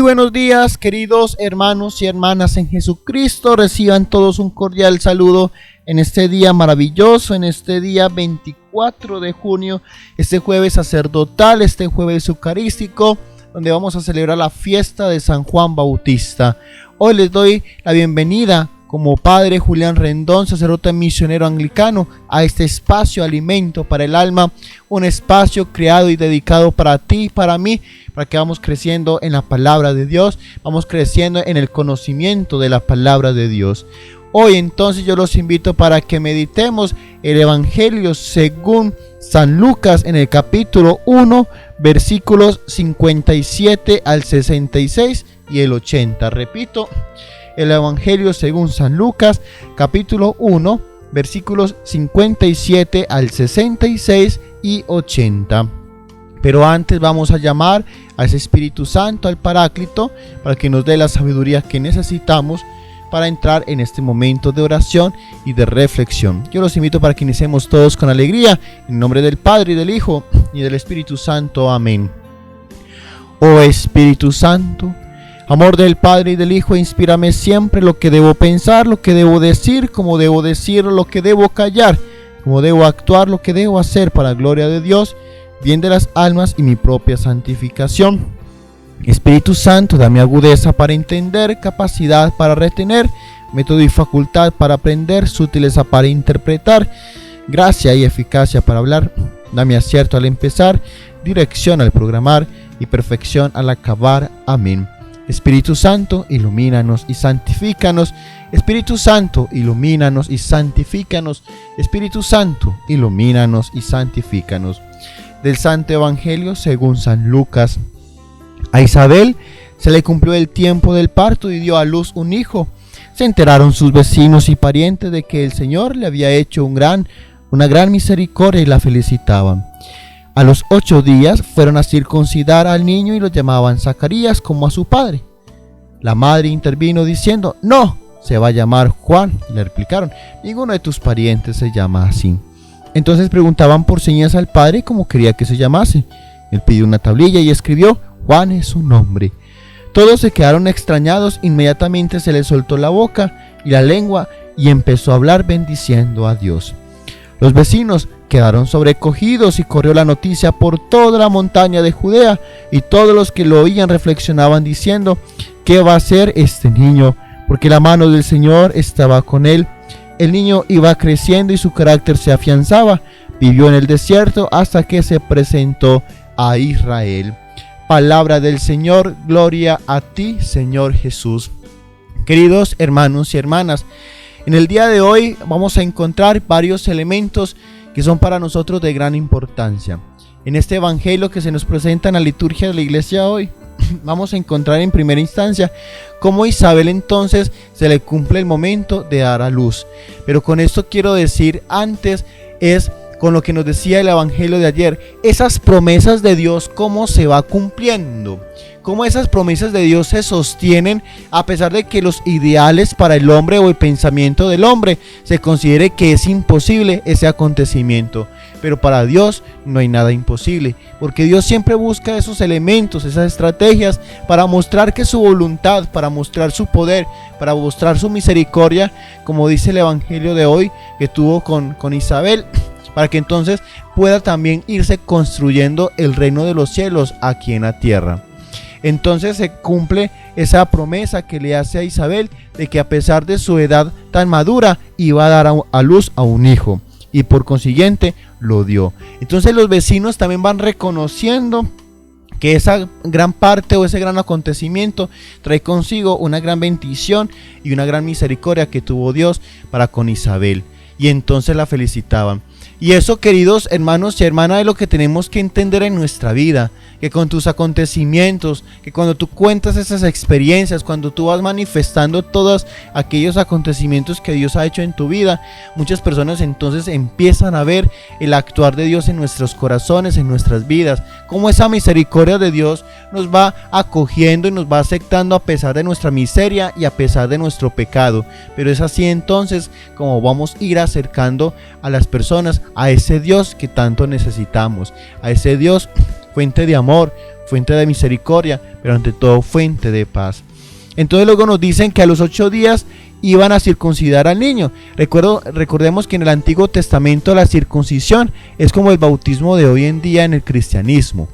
buenos días, queridos hermanos y hermanas en Jesucristo. Reciban todos un cordial saludo en este día maravilloso, en este día 24 de junio, este jueves sacerdotal, este jueves eucarístico, donde vamos a celebrar la fiesta de San Juan Bautista. Hoy les doy la bienvenida como Padre Julián Rendón, sacerdote misionero anglicano, a este espacio Alimento para el Alma, un espacio creado y dedicado para ti y para mí, para que vamos creciendo en la palabra de Dios, vamos creciendo en el conocimiento de la palabra de Dios. Hoy entonces yo los invito para que meditemos el Evangelio según San Lucas en el capítulo 1, versículos 57 al 66 y el 80. Repito, el Evangelio según San Lucas, capítulo 1, versículos 57 al 66 y 80. Pero antes vamos a llamar a ese Espíritu Santo, al Paráclito, para que nos dé la sabiduría que necesitamos para entrar en este momento de oración y de reflexión. Yo los invito para que iniciemos todos con alegría, en nombre del Padre, y del Hijo, y del Espíritu Santo. Amén. Oh Espíritu Santo, amor del Padre y del Hijo, inspírame siempre lo que debo pensar, lo que debo decir, cómo debo decirlo, lo que debo callar, cómo debo actuar, lo que debo hacer para la gloria de Dios, bien de las almas y mi propia santificación. Espíritu Santo, dame agudeza para entender, capacidad para retener, método y facultad para aprender, sutileza para interpretar, gracia y eficacia para hablar. Dame acierto al empezar, dirección al programar y perfección al acabar. Amén. Espíritu Santo, ilumínanos y santifícanos. Espíritu Santo, ilumínanos y santifícanos. Espíritu Santo, ilumínanos y santifícanos. Del Santo Evangelio según San Lucas. A Isabel se le cumplió el tiempo del parto y dio a luz un hijo. Se enteraron sus vecinos y parientes de que el Señor le había hecho una gran misericordia y la felicitaban. A los 8 días fueron a circuncidar al niño y lo llamaban Zacarías como a su padre. La madre intervino diciendo: no, se va a llamar Juan. Le replicaron: ninguno de tus parientes se llama así. Entonces preguntaban por señas al padre cómo quería que se llamase. Él pidió una tablilla y escribió: Juan es su nombre. Todos se quedaron extrañados. Inmediatamente se le soltó la boca y la lengua y empezó a hablar bendiciendo a Dios. Los vecinos quedaron sobrecogidos y corrió la noticia por toda la montaña de Judea, y todos los que lo oían reflexionaban diciendo: ¿qué va a hacer este niño? Porque la mano del Señor estaba con él. El niño iba creciendo y su carácter se afianzaba. Vivió en el desierto hasta que se presentó a Israel. Palabra del Señor, gloria a ti, Señor Jesús. Queridos hermanos y hermanas, en el día de hoy vamos a encontrar varios elementos que son para nosotros de gran importancia. En este evangelio que se nos presenta en la liturgia de la iglesia hoy, vamos a encontrar en primera instancia cómo Isabel entonces se le cumple el momento de dar a luz. Pero con esto quiero decir antes es con lo que nos decía el evangelio de ayer, esas promesas de Dios, cómo se va cumpliendo, cómo esas promesas de Dios se sostienen a pesar de que los ideales para el hombre o el pensamiento del hombre se considere que es imposible ese acontecimiento. Pero para Dios no hay nada imposible, porque Dios siempre busca esos elementos, esas estrategias para mostrar que su voluntad, para mostrar su poder, para mostrar su misericordia, como dice el evangelio de hoy que tuvo con Isabel, para que entonces pueda también irse construyendo el reino de los cielos aquí en la tierra. Entonces se cumple esa promesa que le hace a Isabel de que a pesar de su edad tan madura iba a dar a luz a un hijo, y por consiguiente lo dio. Entonces los vecinos también van reconociendo que esa gran parte o ese gran acontecimiento trae consigo una gran bendición y una gran misericordia que tuvo Dios para con Isabel, y entonces la felicitaban. Y eso, queridos hermanos y hermanas, es lo que tenemos que entender en nuestra vida, que con tus acontecimientos, que cuando tú cuentas esas experiencias, cuando tú vas manifestando todos aquellos acontecimientos que Dios ha hecho en tu vida, muchas personas entonces empiezan a ver el actuar de Dios en nuestros corazones, en nuestras vidas, cómo esa misericordia de Dios nos va acogiendo y nos va aceptando a pesar de nuestra miseria y a pesar de nuestro pecado. Pero es así entonces como vamos a ir acercando a las personas a ese Dios que tanto necesitamos, a ese Dios fuente de amor, fuente de misericordia, pero ante todo fuente de paz. Entonces luego nos dicen que a los 8 días iban a circuncidar al niño. Recordemos que en el Antiguo Testamento la circuncisión es como el bautismo de hoy en día en el cristianismo.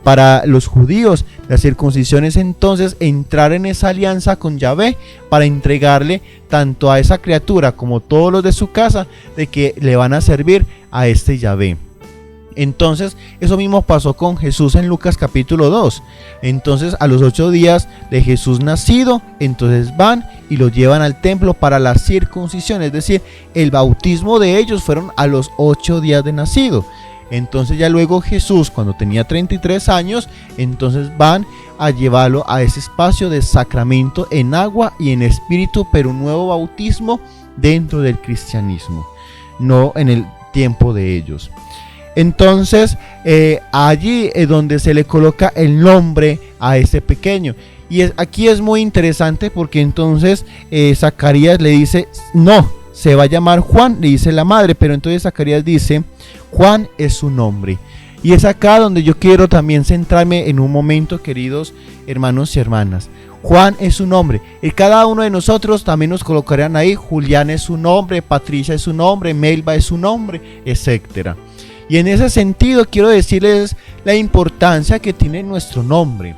Para los judíos, la circuncisión es entonces entrar en esa alianza con Yahvé para entregarle tanto a esa criatura como todos los de su casa de que le van a servir a este Yahvé. Entonces eso mismo pasó con Jesús en Lucas capítulo 2. Entonces a los 8 días de Jesús nacido, entonces van y lo llevan al templo para la circuncisión, es decir, el bautismo de ellos fueron a los 8 días de nacido. Entonces ya luego Jesús, cuando tenía 33 años, entonces van a llevarlo a ese espacio de sacramento en agua y en espíritu, pero un nuevo bautismo dentro del cristianismo, no en el tiempo de ellos. Entonces allí es donde se le coloca el nombre a ese pequeño. Y aquí es muy interesante porque entonces Zacarías le dice, no, se va a llamar Juan, le dice la madre, pero entonces Zacarías dice, Juan es su nombre. Y es acá donde yo quiero también centrarme en un momento, queridos hermanos y hermanas. Juan es su nombre. Y cada uno de nosotros también nos colocarían ahí, Julián es su nombre, Patricia es su nombre, Melba es su nombre, etcétera. Y en ese sentido quiero decirles la importancia que tiene nuestro nombre,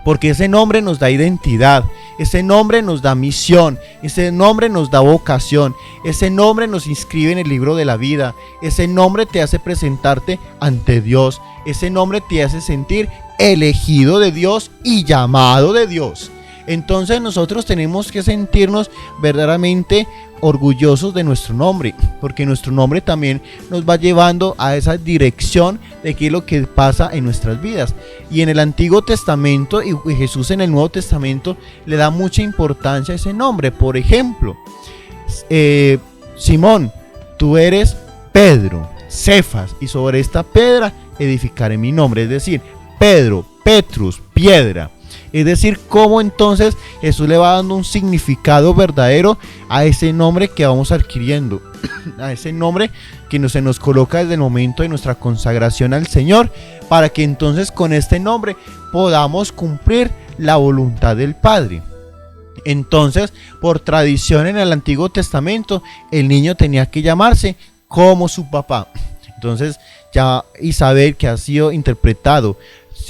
porque ese nombre nos da identidad, ese nombre nos da misión, ese nombre nos da vocación, ese nombre nos inscribe en el libro de la vida, ese nombre te hace presentarte ante Dios, ese nombre te hace sentir elegido de Dios y llamado de Dios. Entonces nosotros tenemos que sentirnos verdaderamente orgullosos de nuestro nombre, porque nuestro nombre también nos va llevando a esa dirección de qué es lo que pasa en nuestras vidas. Y en el Antiguo Testamento y Jesús en el Nuevo Testamento le da mucha importancia a ese nombre. Por ejemplo, Simón, tú eres Pedro, Cefas, y sobre esta piedra edificaré mi nombre, es decir, Pedro, Petrus, piedra. Es decir, cómo entonces Jesús le va dando un significado verdadero a ese nombre que vamos adquiriendo, a ese nombre que se nos coloca desde el momento de nuestra consagración al Señor, para que entonces con este nombre podamos cumplir la voluntad del Padre. Entonces, por tradición en el Antiguo Testamento, el niño tenía que llamarse como su papá. Entonces, ya Isabel, que ha sido interpretado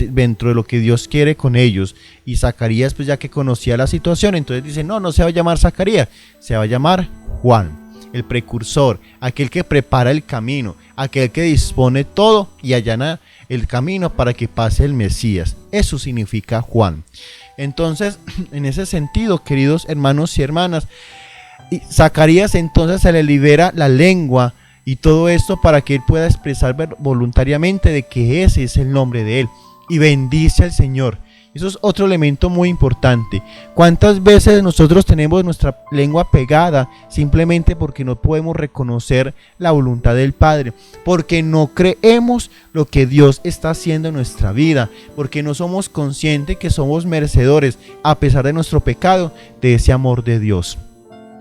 dentro de lo que Dios quiere con ellos, y Zacarías, pues ya que conocía la situación, entonces dice, no se va a llamar Zacarías, se va a llamar Juan, el precursor, aquel que prepara el camino, aquel que dispone todo y allana el camino para que pase el Mesías. Eso significa Juan. Entonces, en ese sentido, queridos hermanos y hermanas, Zacarías entonces se le libera la lengua y todo esto para que él pueda expresar voluntariamente de que ese es el nombre de él, y bendice al Señor. Eso es otro elemento muy importante. ¿Cuántas veces nosotros tenemos nuestra lengua pegada simplemente porque no podemos reconocer la voluntad del Padre? Porque no creemos lo que Dios está haciendo en nuestra vida, porque no somos conscientes que somos merecedores, a pesar de nuestro pecado, de ese amor de Dios.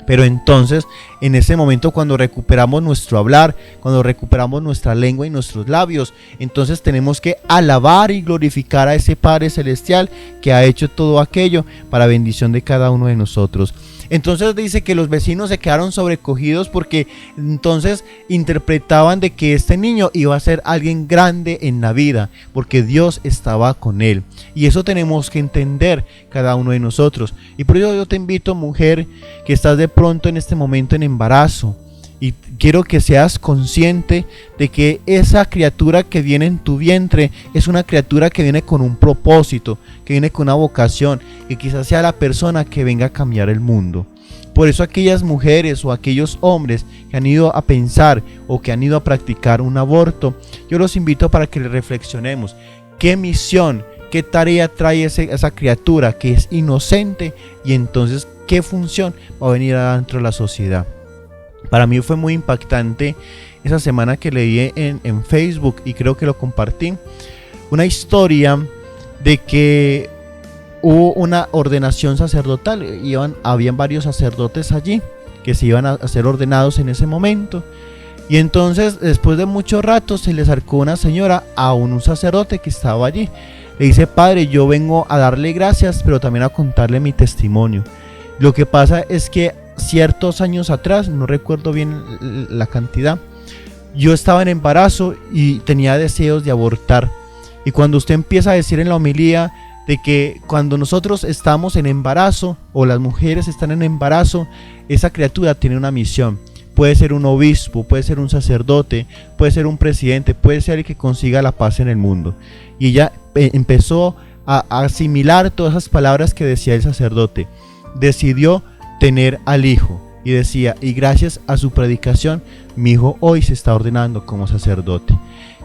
Pero entonces, en ese momento, cuando recuperamos nuestro hablar, cuando recuperamos nuestra lengua y nuestros labios, entonces tenemos que alabar y glorificar a ese Padre Celestial que ha hecho todo aquello para bendición de cada uno de nosotros. Entonces dice que los vecinos se quedaron sobrecogidos porque entonces interpretaban de que este niño iba a ser alguien grande en la vida, porque Dios estaba con él. Y eso tenemos que entender cada uno de nosotros. Y por eso yo te invito, mujer, que estás de pronto en este momento en embarazo, y quiero que seas consciente de que esa criatura que viene en tu vientre es una criatura que viene con un propósito, que viene con una vocación, y quizás sea la persona que venga a cambiar el mundo. Por eso aquellas mujeres o aquellos hombres que han ido a pensar o que han ido a practicar un aborto, yo los invito para que reflexionemos. ¿Qué misión, qué tarea trae esa criatura que es inocente? Y entonces, ¿qué función va a venir adentro de la sociedad? Para mí fue muy impactante esa semana que leí en Facebook, y creo que lo compartí, una historia de que hubo una ordenación sacerdotal. Habían varios sacerdotes allí que se iban a ser ordenados en ese momento. Y entonces, después de mucho rato, se le acercó una señora a un sacerdote que estaba allí. Le dice: padre, yo vengo a darle gracias, pero también a contarle mi testimonio. Lo que pasa es que ciertos años atrás, no recuerdo bien la cantidad, yo estaba en embarazo y tenía deseos de abortar. Y cuando usted empieza a decir en la homilía de que cuando nosotros estamos en embarazo, o las mujeres están en embarazo, esa criatura tiene una misión. Puede ser un obispo, puede ser un sacerdote, puede ser un presidente, puede ser el que consiga la paz en el mundo. Y ella empezó a asimilar todas esas palabras que decía el sacerdote. Decidió tener al hijo y decía: y gracias a su predicación, mi hijo hoy se está ordenando como sacerdote.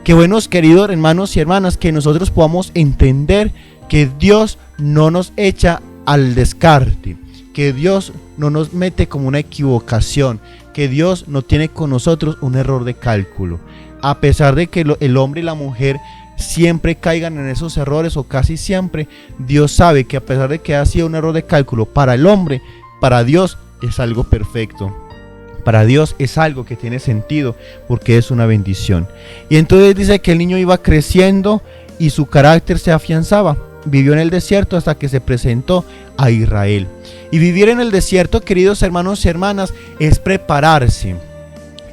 Qué buenos, queridos hermanos y hermanas, que nosotros podamos entender que Dios no nos echa al descarte, que Dios no nos mete como una equivocación, que Dios no tiene con nosotros un error de cálculo. A pesar de que el hombre y la mujer siempre caigan en esos errores, o casi siempre, Dios sabe que a pesar de que ha sido un error de cálculo para el hombre, para Dios es algo perfecto. Para Dios es algo que tiene sentido, porque es una bendición. Y entonces dice que el niño iba creciendo y su carácter se afianzaba. Vivió en el desierto hasta que se presentó a Israel. Y vivir en el desierto, queridos hermanos y hermanas, es prepararse,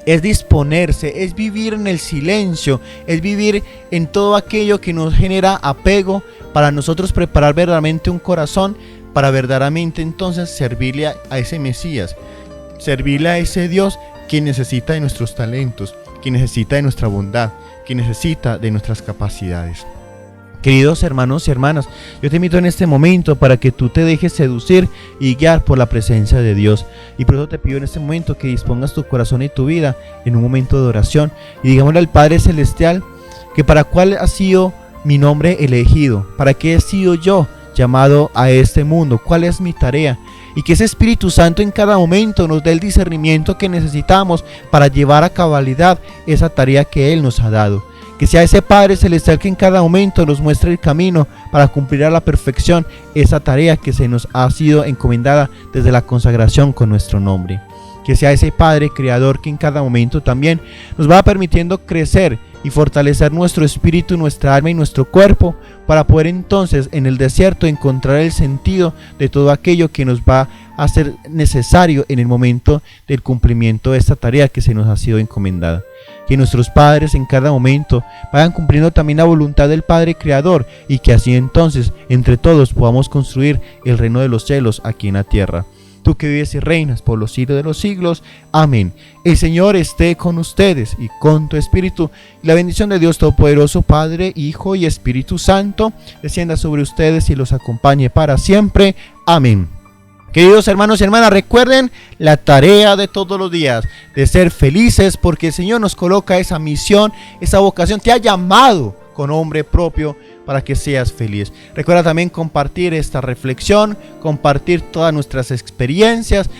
es disponerse, es vivir en el silencio, es vivir en todo aquello que nos genera apego, para nosotros preparar verdaderamente un corazón, para verdaderamente entonces servirle a ese Mesías, servirle a ese Dios que necesita de nuestros talentos, que necesita de nuestra bondad, que necesita de nuestras capacidades. Queridos hermanos y hermanas, yo te invito en este momento para que tú te dejes seducir y guiar por la presencia de Dios. Y por eso te pido en este momento que dispongas tu corazón y tu vida en un momento de oración. Y digámosle al Padre Celestial que para cuál ha sido mi nombre elegido, para qué he sido yo llamado a este mundo, cuál es mi tarea. Y que ese Espíritu Santo en cada momento nos dé el discernimiento que necesitamos para llevar a cabalidad esa tarea que Él nos ha dado. Que sea ese Padre Celestial que en cada momento nos muestre el camino para cumplir a la perfección esa tarea que se nos ha sido encomendada desde la consagración con nuestro nombre. Que sea ese Padre Creador que en cada momento también nos va permitiendo crecer y fortalecer nuestro espíritu, nuestra alma y nuestro cuerpo, para poder entonces en el desierto encontrar el sentido de todo aquello que nos va a ser necesario en el momento del cumplimiento de esta tarea que se nos ha sido encomendada. Que nuestros padres en cada momento vayan cumpliendo también la voluntad del Padre Creador, y que así entonces entre todos podamos construir el reino de los cielos aquí en la tierra. Tú que vives y reinas por los siglos de los siglos. Amén. El Señor esté con ustedes y con tu espíritu. Y la bendición de Dios Todopoderoso, Padre, Hijo y Espíritu Santo, descienda sobre ustedes y los acompañe para siempre. Amén. Queridos hermanos y hermanas, recuerden la tarea de todos los días, de ser felices, porque el Señor nos coloca esa misión, esa vocación, te ha llamado con nombre propio para que seas feliz. Recuerda también compartir esta reflexión, compartir todas nuestras experiencias,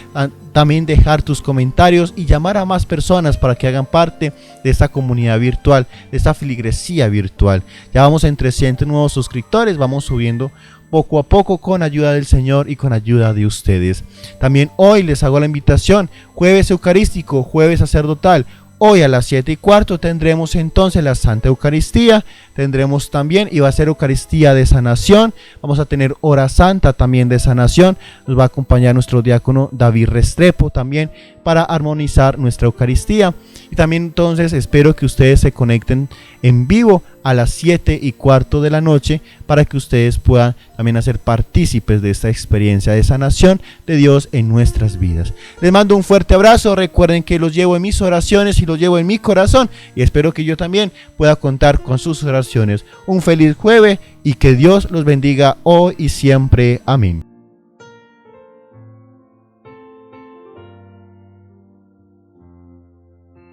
también dejar tus comentarios y llamar a más personas para que hagan parte de esta comunidad virtual, de esta feligresía virtual. Ya vamos en 300 nuevos suscriptores, vamos subiendo poco a poco con ayuda del Señor y con ayuda de ustedes. También hoy les hago la invitación, jueves eucarístico, jueves sacerdotal. Hoy a las 7:15 tendremos entonces la Santa Eucaristía, tendremos también, y va a ser Eucaristía de sanación, vamos a tener hora santa también de sanación, nos va a acompañar nuestro diácono David Restrepo también para armonizar nuestra Eucaristía. Y también entonces espero que ustedes se conecten en vivo a las 7:15 de la noche para que ustedes puedan también hacer partícipes de esta experiencia de sanación de Dios en nuestras vidas. Les mando un fuerte abrazo, recuerden que los llevo en mis oraciones y los llevo en mi corazón, y espero que yo también pueda contar con sus oraciones. Un feliz jueves y que Dios los bendiga hoy y siempre. Amén.